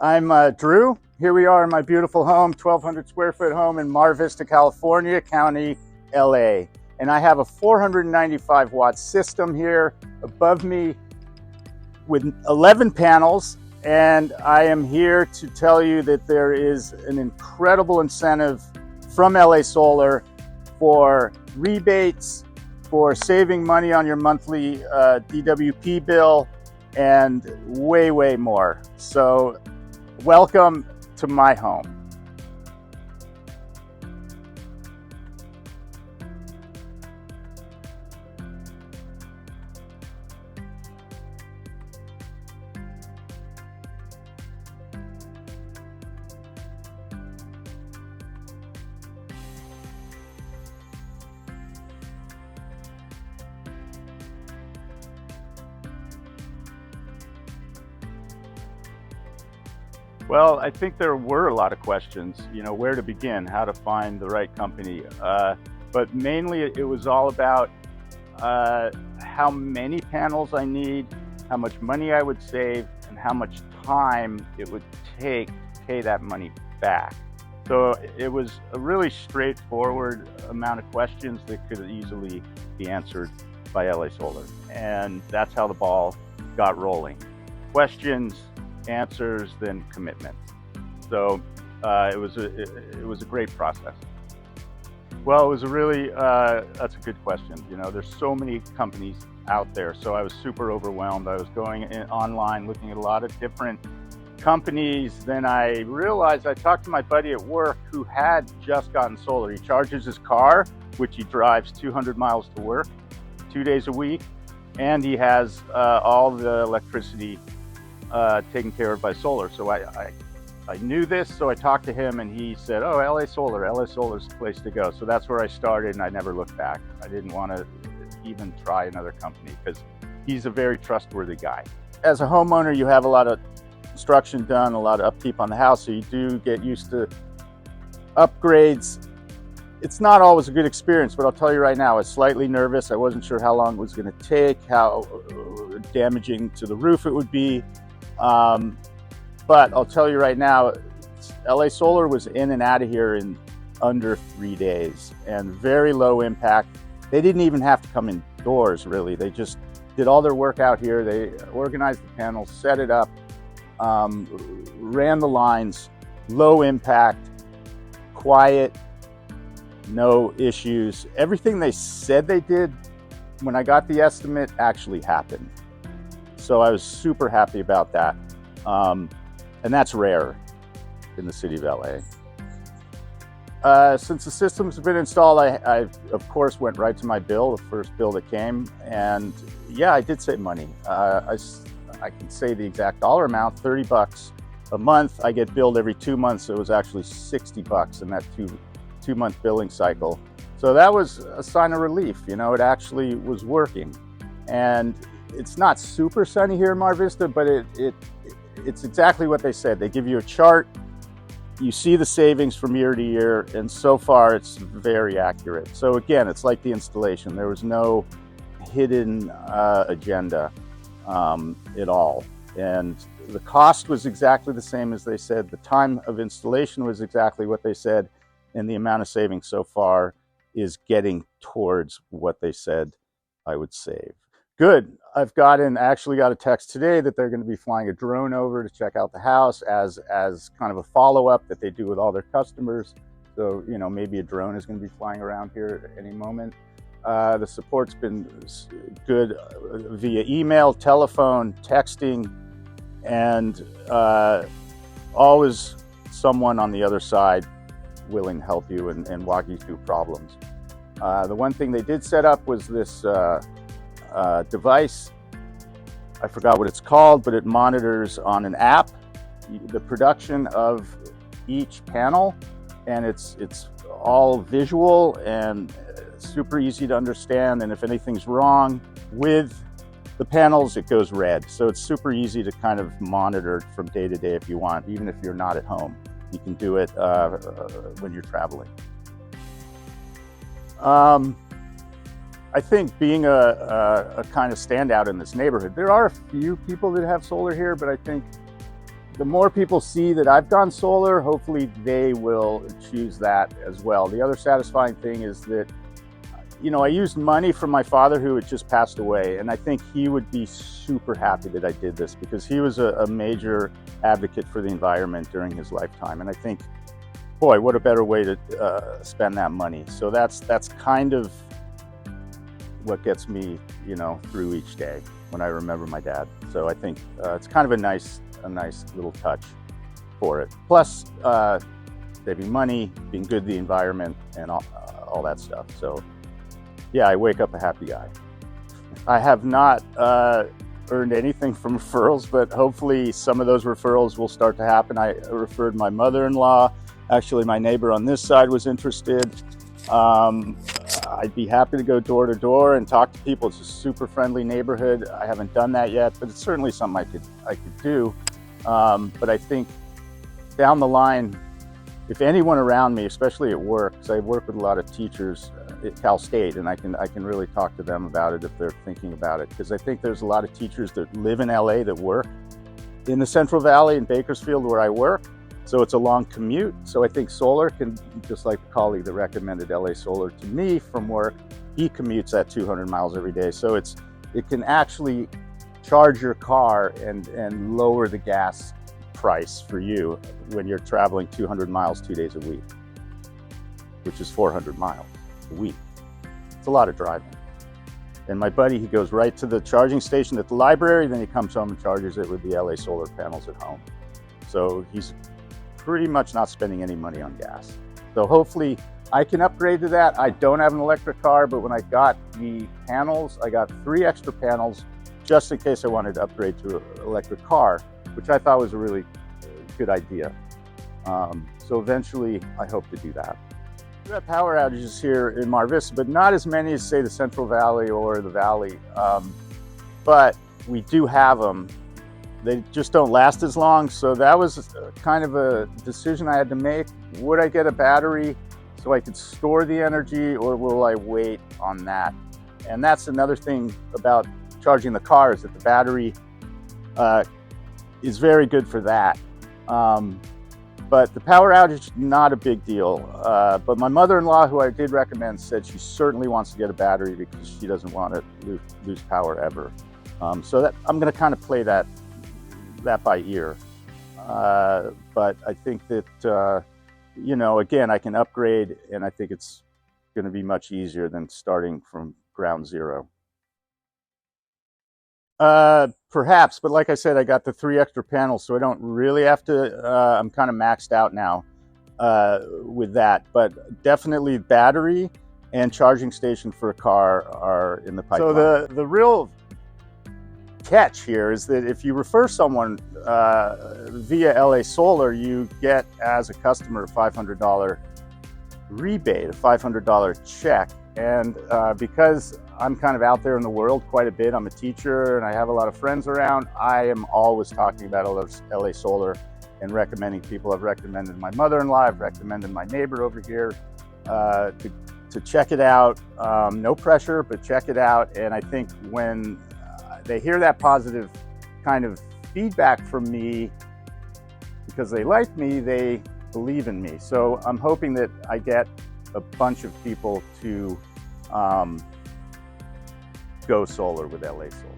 I'm Drew. Here we are in my beautiful home, 1,200 square foot home in Mar Vista, California, County, LA. And I have a 495 watt system here above me with 11 panels. And I am here to tell you that there is an incredible incentive from LA Solar for rebates, for saving money on your monthly DWP bill, and way, way more. So welcome to my home. Well, I think there were a lot of questions, where to begin, how to find the right company. But mainly it was all about how many panels I need, how much money I would save, and how much time it would take to pay that money back. So it was a really straightforward amount of questions that could easily be answered by LA Solar. And that's how the ball got rolling. Questions, answers, then commitment. So it was a great process. Well, it was a really that's a good question. There's so many companies out there, so I was super overwhelmed. I was going online looking at a lot of different companies. Then I realized, I talked to my buddy at work who had just gotten solar. He charges his car, which he drives 200 miles to work 2 days a week, and he has all the electricity taken care of by solar. So I knew this, so I talked to him, and he said, "Oh, LA Solar's the place to go." So that's where I started, and I never looked back. I didn't want to even try another company because he's a very trustworthy guy. As a homeowner, you have a lot of construction done, a lot of upkeep on the house, so you do get used to upgrades. It's not always a good experience, but I'll tell you right now, I was slightly nervous. I wasn't sure how long it was going to take, how damaging to the roof it would be. But I'll tell you right now, LA Solar was in and out of here in under 3 days, and very low impact. They didn't even have to come indoors, really. They just did all their work out here. They organized the panels, set it up, ran the lines, low impact, quiet, no issues. Everything they said they did when I got the estimate actually happened. So I was super happy about that. And that's rare in the city of LA. Since the systems have been installed, I of course went right to my bill, the first bill that came. And yeah, I did save money. I can say the exact dollar amount, $30 a month. I get billed every 2 months. So it was actually $60 in that two-month billing cycle. So that was a sign of relief. It actually was working. And it's not super sunny here in Mar Vista, but it's exactly what they said. They give you a chart, you see the savings from year to year, and so far it's very accurate. So again, it's like the installation. There was no hidden agenda at all. And the cost was exactly the same as they said. The time of installation was exactly what they said, and the amount of savings so far is getting towards what they said I would save. Good. I've actually got a text today that they're going to be flying a drone over to check out the house as kind of a follow-up that they do with all their customers. So, maybe a drone is going to be flying around here at any moment. The support's been good via email, telephone, texting, and always someone on the other side willing to help you and walk you through problems. The one thing they did set up was this device. I forgot what it's called, but it monitors on an app the production of each panel, and it's all visual and super easy to understand. And if anything's wrong with the panels, it goes red. So it's super easy to kind of monitor from day to day if you want, even if you're not at home. You can do it when you're traveling. I think being a kind of standout in this neighborhood, there are a few people that have solar here, but I think the more people see that I've gone solar, hopefully they will choose that as well. The other satisfying thing is that, you know, I used money from my father who had just passed away, and I think he would be super happy that I did this because he was a major advocate for the environment during his lifetime. And I think, boy, what a better way to spend that money. So that's kind of what gets me, you know, through each day when I remember my dad. So I think it's kind of a nice little touch for it. Plus, saving money, being good to the environment, and all that stuff. So yeah, I wake up a happy guy. I have not earned anything from referrals, but hopefully some of those referrals will start to happen. I referred my mother-in-law. Actually, my neighbor on this side was interested. I'd be happy to go door to door and talk to people. It's a super friendly neighborhood. I haven't done that yet, but it's certainly something I could do. But I think down the line, if anyone around me, especially at work, because I work with a lot of teachers at Cal State, and I can really talk to them about it if they're thinking about it, because I think there's a lot of teachers that live in LA that work in the Central Valley in Bakersfield where I work. So it's a long commute. So I think solar can, just like the colleague that recommended LA Solar to me from work, he commutes at 200 miles every day. So it can actually charge your car and lower the gas price for you when you're traveling 200 miles 2 days a week, which is 400 miles a week. It's a lot of driving. And my buddy, he goes right to the charging station at the library, then he comes home and charges it with the LA Solar panels at home. So he's pretty much not spending any money on gas. So hopefully I can upgrade to that. I don't have an electric car, but when I got the panels, I got 3 extra panels just in case I wanted to upgrade to an electric car, which I thought was a really good idea. So eventually I hope to do that. We have power outages here in Mar Vista, but not as many as, say, the Central Valley or the Valley. But we do have them. They just don't last as long. So that was kind of a decision I had to make. Would I get a battery so I could store the energy, or will I wait on that? And that's another thing about charging the car, is that the battery is very good for that. But the power outage, not a big deal. But my mother-in-law, who I did recommend, said she certainly wants to get a battery because she doesn't want to lose power ever. So that I'm going to kind of play that by ear. But I think that, you know, again, I can upgrade, and I think it's going to be much easier than starting from ground zero. Perhaps, but like I said, I got the 3 extra panels, so I don't really have to, I'm kind of maxed out now with that, but definitely battery and charging station for a car are in the pipeline. So the real catch here is that if you refer someone via LA Solar, you get, as a customer, a $500 rebate, a $500 check. And because I'm kind of out there in the world quite a bit, I'm a teacher and I have a lot of friends around, I am always talking about LA Solar and recommending people. I've recommended my mother-in-law, I've recommended my neighbor over here to check it out. No pressure, but check it out. And I think when they hear that positive kind of feedback from me, because they like me, they believe in me. So I'm hoping that I get a bunch of people to go solar with LA Solar.